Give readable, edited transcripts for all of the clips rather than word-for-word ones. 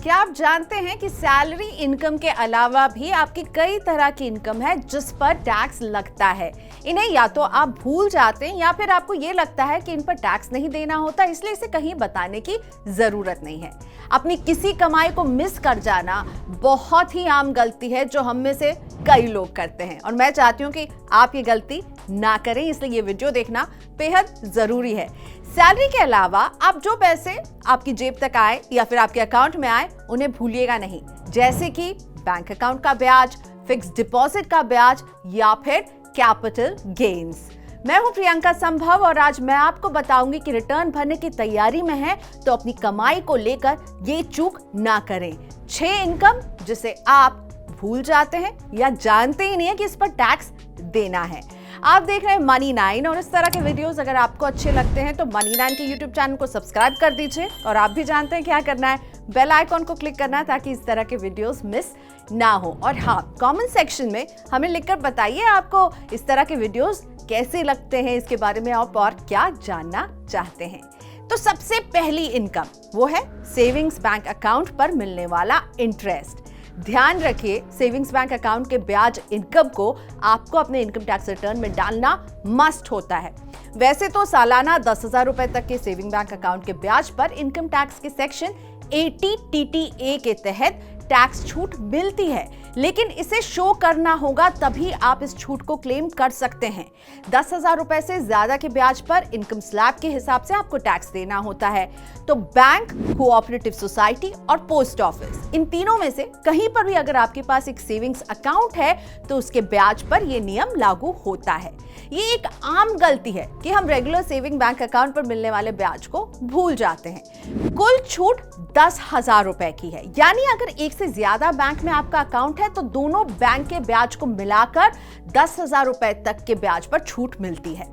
क्या आप जानते हैं कि सैलरी इनकम के अलावा भी आपकी कई तरह की इनकम है जिस पर टैक्स लगता है। इन्हें या तो आप भूल जाते हैं या फिर आपको ये लगता है कि इन पर टैक्स नहीं देना होता, इसलिए इसे कहीं बताने की जरूरत नहीं है। अपनी किसी कमाई को मिस कर जाना बहुत ही आम गलती है जो हम में से कई लोग करते हैं और मैं चाहती हूँ कि आप ये गलती ना करें, इसलिए ये वीडियो देखना बेहद जरूरी है। सैलरी के अलावा आप जो पैसे आपकी जेब तक आए या फिर आपके अकाउंट में आए उन्हें भूलिएगा नहीं, जैसे कि बैंक अकाउंट का ब्याज, फिक्स्ड डिपॉजिट का ब्याज या फिर कैपिटल गेन्स। मैं हूं प्रियंका संभव और आज मैं आपको बताऊंगी कि रिटर्न भरने की तैयारी में है तो अपनी कमाई को लेकर ये चूक ना करें। 6 इनकम जिसे आप भूल जाते हैं या जानते ही नहीं है कि इस पर टैक्स देना है। आप देख रहे हैं मनी 9 और इस तरह के वीडियोस अगर आपको अच्छे लगते हैं तो मनी 9 के यूट्यूब चैनल को सब्सक्राइब कर दीजिए और आप भी जानते हैं क्या करना है, बेल आइकॉन को क्लिक करना है ताकि इस तरह के वीडियोस मिस ना हो। और हाँ, कमेंट सेक्शन में हमें लिखकर बताइए आपको इस तरह के वीडियोस कैसे लगते हैं, इसके बारे में आप और क्या जानना चाहते हैं। तो सबसे पहली इनकम वो है सेविंग्स बैंक अकाउंट पर मिलने वाला इंटरेस्ट। ध्यान रखिए, सेविंग्स बैंक अकाउंट के ब्याज इनकम को आपको अपने इनकम टैक्स रिटर्न में डालना मस्ट होता है। वैसे तो सालाना 10,000 रुपए तक के सेविंग बैंक अकाउंट के ब्याज पर इनकम टैक्स के सेक्शन 80 TTA के तहत टैक्स छूट मिलती है, लेकिन इसे शो करना होगा तभी आप इस छूट को क्लेम कर सकते हैं। 10,000 रुपए से ज्यादा के ब्याज पर इनकम स्लैब के हिसाब से आपको टैक्स देना होता है। तो बैंक, कोऑपरेटिव सोसाइटी और पोस्ट ऑफिस, इन तीनों में से कहीं पर भी अगर आपके पास एक सेविंग्स अकाउंट है तो उसके ब्याज पर यह नियम लागू होता है। ये एक आम गलती है कि हम रेगुलर सेविंग बैंक अकाउंट पर मिलने वाले ब्याज को भूल जाते हैं। कुल छूट 10,000 रुपए की है, यानी अगर एक से ज्यादा बैंक में आपका अकाउंट है तो दोनों बैंक के ब्याज को मिलाकर 10,000 रुपए तक के ब्याज पर छूट मिलती है।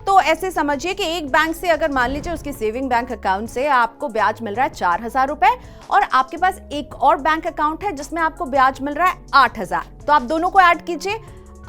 तो ऐसे समझिए कि एक बैंक से अगर मान लीजिए उसके सेविंग बैंक अकाउंट से आपको ब्याज मिल रहा है 4,000 रुपए और आपके पास एक और बैंक अकाउंट है जिसमें आपको ब्याज मिल रहा है 8,000, तो आप दोनों को ऐड कीजिए,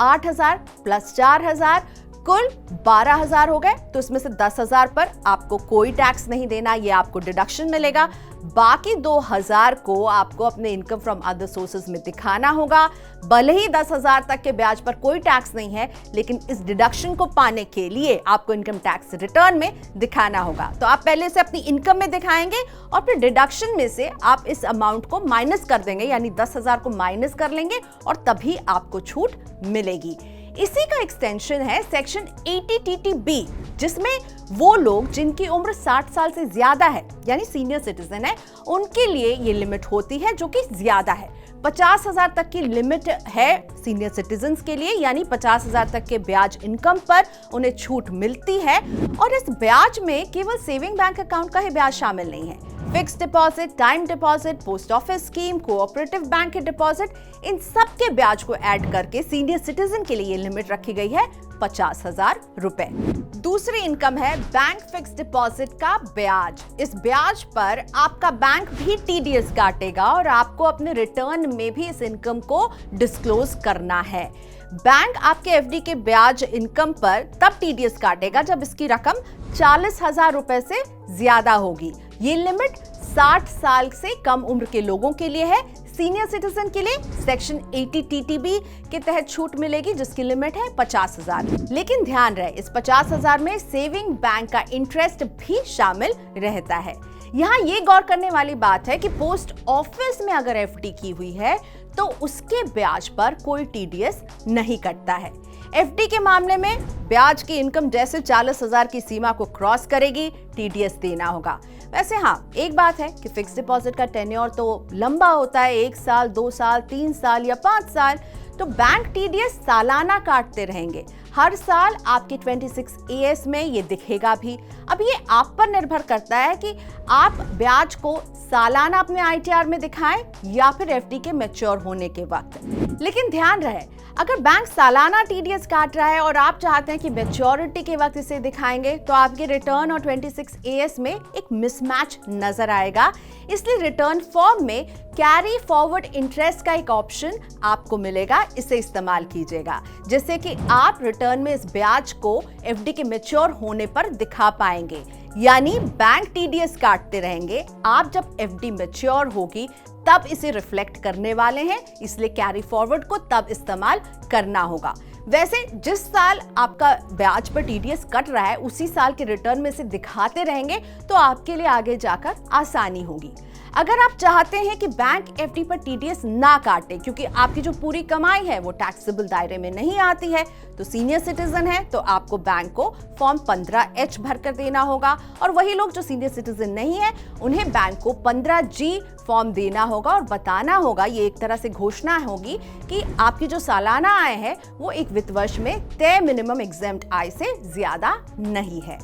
8,000 प्लस 4,000 कुल 12,000 हो गए। तो इसमें से 10,000 पर आपको कोई टैक्स नहीं देना, ये आपको डिडक्शन मिलेगा। बाकी 2,000 को आपको अपने इनकम फ्रॉम अदर सोर्सेज में दिखाना होगा। भले ही 10,000 तक के ब्याज पर कोई टैक्स नहीं है, लेकिन इस डिडक्शन को पाने के लिए आपको इनकम टैक्स रिटर्न में दिखाना होगा। तो आप पहले से अपनी इनकम में दिखाएंगे और फिर डिडक्शन में से आप इस अमाउंट को माइनस कर देंगे, यानी 10,000 को माइनस कर लेंगे और तभी आपको छूट मिलेगी। इसी का एक्सटेंशन है सेक्शन 80 TTB, जिसमें वो लोग जिनकी उम्र 60 साल से ज्यादा है यानी सीनियर सिटीजन है, उनके लिए ये लिमिट होती है जो कि ज्यादा है। 50,000 तक की लिमिट है सीनियर सिटीजन्स के लिए, यानी 50,000 तक के ब्याज इनकम पर उन्हें छूट मिलती है। और इस ब्याज में केवल सेविंग बैंक अकाउंट का ही ब्याज शामिल नहीं है, fixed deposit, time deposit, post office scheme, cooperative bank के डिपॉजिट, इन सब के ब्याज को ऐड करके सीनियर सिटीजन के लिए ये लिमिट रखी गई है 50,000 रुपए। दूसरी इनकम है बैंक फिक्स्ड डिपॉजिट का ब्याज। इस ब्याज पर आपका बैंक भी TDS काटेगा और आपको अपने रिटर्न में भी इस इनकम को डिस्क्लोज करना है। बैंक आपके FD के ब्याज इनकम पर तब TDS काटेगा जब इसकी रकम 40,000 रुपए से ज्यादा होगी। ये लिमिट 60 साल से कम उम्र के लोगों के लिए है। सीनियर सिटीजन के लिए सेक्शन 80 TTB के तहत छूट मिलेगी जिसकी लिमिट है 50,000। लेकिन ध्यान रहे, इस 50,000 में सेविंग बैंक का इंटरेस्ट भी शामिल रहता है। यहाँ ये गौर करने वाली बात है कि पोस्ट ऑफिस में अगर FD की हुई है तो उसके ब्याज पर कोई TDS नहीं कटता है। FD के मामले में ब्याज की इनकम जैसे 40,000 की सीमा को क्रॉस करेगी, TDS देना होगा। वैसे हाँ, एक बात है कि फिक्स डिपॉजिट का टेन्योर तो लंबा होता है, 1 साल, 2 साल, 3 साल या 5 साल, तो बैंक TDS सालाना काटते रहेंगे। हर साल आपकी 26 AS में ये दिखेगा भी। अब ये आप पर निर्भर करता है कि आप ब्याज को सालाना अपने ITR में दिखाएं या फिर FD के मैच्योर होने के वक्त। लेकिन ध्यान रहे, अगर बैंक सालाना TDS काट रहा है और आप चाहते हैं कि मैच्योरिटी के वक्त इसे दिखाएंगे तो आपके रिटर्न और 26 AS में एक मिसमैच नजर आएगा। इसलिए रिटर्न फॉर्म में कैरी फॉरवर्ड इंटरेस्ट का एक ऑप्शन आपको मिलेगा, इसे इस्तेमाल कीजिएगा जिससे कि आप रिटर्न में इस ब्याज को FD के मैच्योर होने पर दिखा पाएंगे। यानी बैंक टीडीएस काटते रहेंगे। आप जब एफडी मैच्योर होगी तब इसे रिफ्लेक्ट करने वाले हैं, इसलिए कैरी फॉरवर्ड को तब इस्तेमाल करना होगा। वैसे जिस साल आपका ब्याज पर टीडीएस कट रहा है उसी साल के रिटर्न में से दिखाते रहेंगे तो आपके लिए आगे जाकर आसानी होगी। अगर आप चाहते हैं कि बैंक एफडी पर टीडीएस ना काटे क्योंकि आपकी जो पूरी कमाई है वो टैक्सेबल दायरे में नहीं आती है, तो सीनियर सिटीजन है तो आपको बैंक को फॉर्म 15H भरकर देना होगा, और वही लोग जो सीनियर सिटीजन नहीं है उन्हें बैंक को 15G फॉर्म देना होगा और बताना होगा, ये एक तरह से घोषणा होगी कि आपकी जो सालाना आय है वो एक वित्त वर्ष में तय मिनिमम एग्जेम्प्ट आय से ज्यादा नहीं है।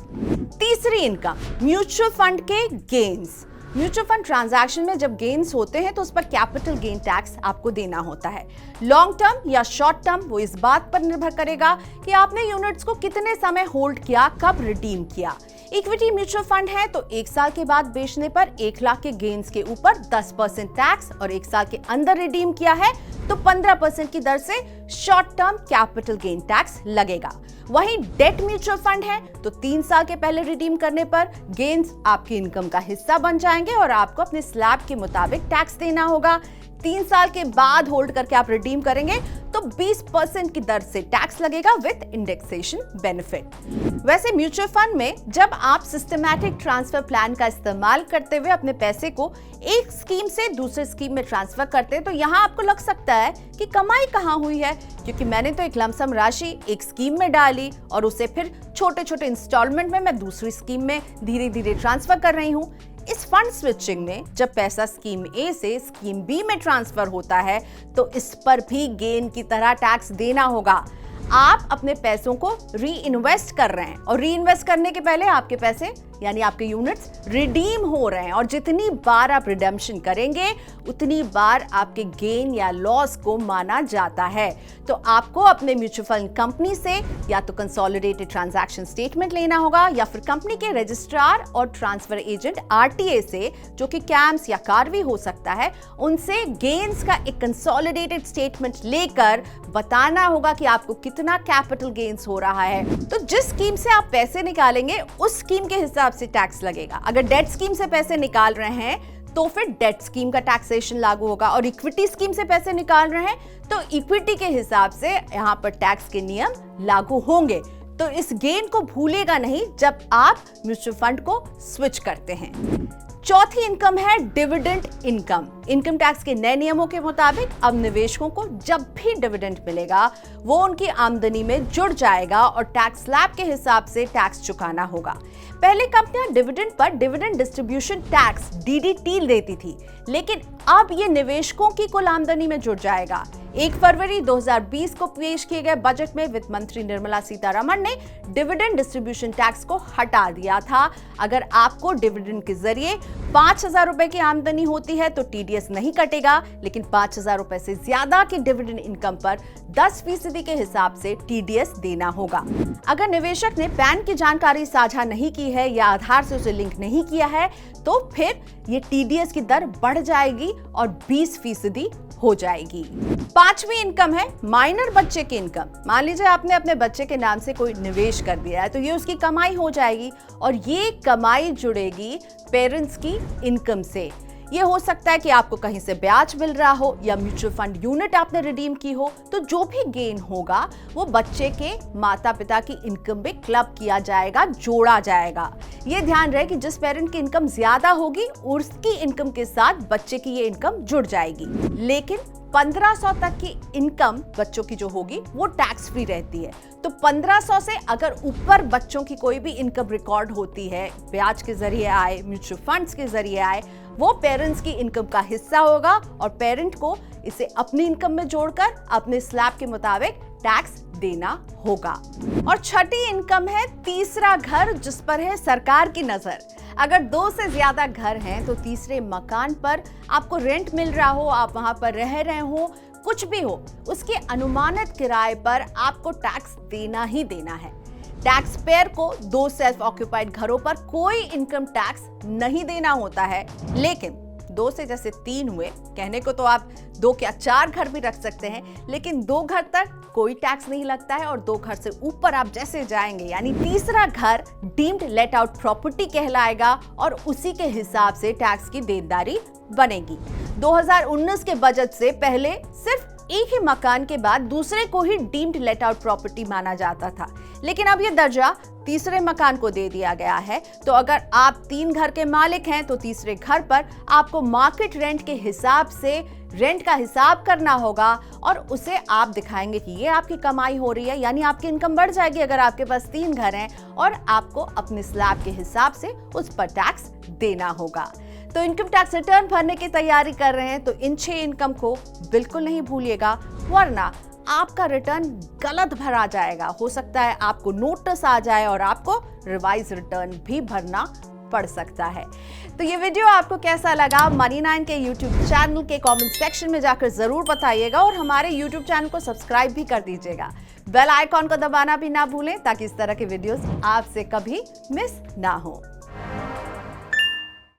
तीसरी इनकम, म्यूचुअल फंड के गेन्स। म्यूचुअल फंड ट्रांजैक्शन में जब गेन्स होते हैं तो उस पर कैपिटल गेन टैक्स आपको देना होता है। लॉन्ग टर्म या शॉर्ट टर्म वो इस बात पर निर्भर करेगा कि आपने यूनिट्स को कितने समय होल्ड किया, कब रिडीम किया। इक्विटी म्यूचुअल फंड है तो 1 साल के बाद बेचने पर 1 लाख के गेन्स के ऊपर 10% टैक्स, और 1 साल के अंदर रिडीम किया है तो 15% की दर से short term capital gain tax लगेगा। वहीं डेट म्यूचुअल फंड है तो 3 साल के पहले रिडीम करने पर गेन्स आपकी इनकम का हिस्सा बन जाएंगे और आपको अपने स्लैब के मुताबिक टैक्स देना होगा। 3 साल के बाद होल्ड करके आप रिडीम करेंगे तो 20% की दर से टैक्स लगेगा विद इंडेक्सेशन बेनिफिट। वैसे म्यूचुअल फंड में जब आप सिस्टमैटिक ट्रांसफर प्लान का इस्तेमाल करते हुए अपने पैसे को एक स्कीम से दूसरे स्कीम में ट्रांसफर करते हैं तो यहाँ आपको लग सकता है कि कमाई कहाँ हुई है, क्योंकि मैंने तो एक लमसम राशि एक स्कीम में डाली और उसे फिर छोटे छोटे इंस्टॉलमेंट में मैं दूसरी स्कीम में धीरे धीरे ट्रांसफर कर रही हूँ। इस फंड स्विचिंग में जब पैसा स्कीम ए से स्कीम बी में ट्रांसफर होता है तो इस पर भी गेन की तरह टैक्स देना होगा। आप अपने पैसों को री इन्वेस्ट कर रहे हैं और री इन्वेस्ट करने के पहले आपके पैसे यानी आपके यूनिट्स रिडीम हो रहे हैं, और जितनी बार आप रिडेम्पशन करेंगे उतनी बार आपके गेन या लॉस को माना जाता है। तो आपको अपने म्यूचुअल फंड कंपनी से या तो कंसोलिडेटेड ट्रांजैक्शन स्टेटमेंट लेना होगा या फिर कंपनी के रजिस्ट्रार और ट्रांसफर एजेंट आरटीए से, जो कि कैम्स या कार्वी हो सकता है, उनसे गेन्स का एक कंसोलिडेटेड स्टेटमेंट लेकर बताना होगा कि आपको कितना कैपिटल गेन्स हो रहा है। तो जिस स्कीम से आप पैसे निकालेंगे उस स्कीम के हिसाब से टैक्स लगेगा। अगर डेट स्कीम से पैसे निकाल रहे हैं तो फिर डेट स्कीम का टैक्सेशन लागू होगा, और इक्विटी स्कीम से पैसे निकाल रहे हैं तो इक्विटी के हिसाब से यहां पर टैक्स के नियम लागू होंगे। तो इस गेन को भूलेगा नहीं जब आप म्यूचुअल फंड को स्विच करते हैं। चौथी इनकम है डिविडेंड इनकम। इनकम टैक्स के नए नियमों के मुताबिक अब निवेशकों को जब भी डिविडेंड मिलेगा वो उनकी आमदनी में जुड़ जाएगा और टैक्स स्लैब के हिसाब से टैक्स चुकाना होगा। पहले कंपनियां dividend per dividend distribution tax DDT देती थी, लेकिन अब ये निवेशकों की कुल आमदनी में जुड़ जाएगा। 1 फरवरी 2020 को पेश किए गए बजट में वित्त मंत्री निर्मला सीतारमण ने डिविडेंड डिस्ट्रीब्यूशन टैक्स को हटा दिया था। अगर आपको डिविडेंड के जरिए 5,000 रुपए की आमदनी होती है तो टीडीएस नहीं कटेगा, लेकिन 5,000 रुपए से ज्यादा की डिविडेंड इनकम पर 10% के हिसाब से टीडीएस देना होगा। अगर निवेशक ने पैन की जानकारी साझा नहीं की है या आधार से उसे लिंक नहीं किया है तो फिर ये टीडीएस की दर बढ़ जाएगी और 20% हो जाएगी। 5वीं इनकम है माइनर बच्चे की इनकम। मान लीजिए आपने अपने बच्चे के नाम से कोई निवेश कर दिया है तो ये उसकी कमाई हो जाएगी, और ये कमाई जुड़ेगी पेरेंट्स की इनकम से। ये हो सकता है कि आपको कहीं से ब्याज मिल रहा हो या म्यूचुअल फंड यूनिट आपने रिडीम की हो, तो जो भी गेन होगा वो बच्चे के माता पिता की इनकम में क्लब किया जाएगा, जोड़ा जाएगा। ये ध्यान रहे कि जिस पेरेंट की इनकम ज्यादा होगी उसकी इनकम के साथ बच्चे की ये इनकम जुड़ जाएगी, लेकिन 1500 तक की इनकम बच्चों की जो होगी वो टैक्स फ्री रहती है। तो 1500 से अगर ऊपर बच्चों की कोई भी इनकम रिकॉर्ड होती है, ब्याज के जरिए आए, म्यूचुअल फंड्स के जरिए आए, वो पेरेंट्स की इनकम का हिस्सा होगा और पेरेंट को इसे अपनी इनकम में जोड़कर अपने स्लैब के मुताबिक टैक्स देना होगा। और छठी इनकम है तीसरा घर, जिस पर है सरकार की नजर। अगर 2 से ज्यादा घर हैं तो तीसरे मकान पर आपको रेंट मिल रहा हो, आप वहां पर रह रहे हो, कुछ भी हो, उसके अनुमानित किराए पर आपको टैक्स देना ही देना है। टैक्स पेयर को 2 सेल्फ ऑक्यूपाइड घरों पर कोई इनकम टैक्स नहीं देना होता है, लेकिन 2 से जैसे 3 हुए, कहने को तो आप 2 क्या 4 घर भी रख सकते हैं, लेकिन 2 घर तक कोई टैक्स नहीं लगता है और 2 घर से ऊपर आप जैसे जाएंगे यानी तीसरा घर डीम्ड लेट आउट प्रॉपर्टी कहलाएगा और उसी के हिसाब से टैक्स की देनदारी बनेगी। 2019 के बजट से पहले सिर्फ एक ही मकान के बाद दूसरे को ही डीम्ड लेट आउट प्रॉपर्टी माना जाता था, लेकिन अब यह दर्जा तीसरे मकान को दे दिया गया है। तो अगर आप 3 घर के मालिक हैं तो तीसरे घर पर आपको मार्केट रेंट के हिसाब से रेंट का हिसाब करना होगा और उसे आप दिखाएंगे कि ये आपकी कमाई हो रही है, यानी आपकी इनकम बढ़ जाएगी अगर आपके पास 3 घर हैं और आपको अपने स्लैब के हिसाब से उस पर टैक्स देना होगा। तो इनकम टैक्स रिटर्न भरने की तैयारी कर रहे हैं तो इन 6 इनकम को बिल्कुल नहीं भूलिएगा, वरना आपका रिटर्न गलत भरा जाएगा। हो सकता है आपको नोटिस आ जाए और आपको रिवाइज रिटर्न भी भरना पड़ सकता है। तो ये वीडियो आपको कैसा लगा मनी9 के यूट्यूब चैनल के कमेंट सेक्शन में जाकर जरूर बताइएगा और हमारे यूट्यूब चैनल को सब्सक्राइब भी कर दीजिएगा। बेल आइकॉन को दबाना भी ना भूलें ताकि इस तरह के वीडियोस आपसे कभी मिस ना हो।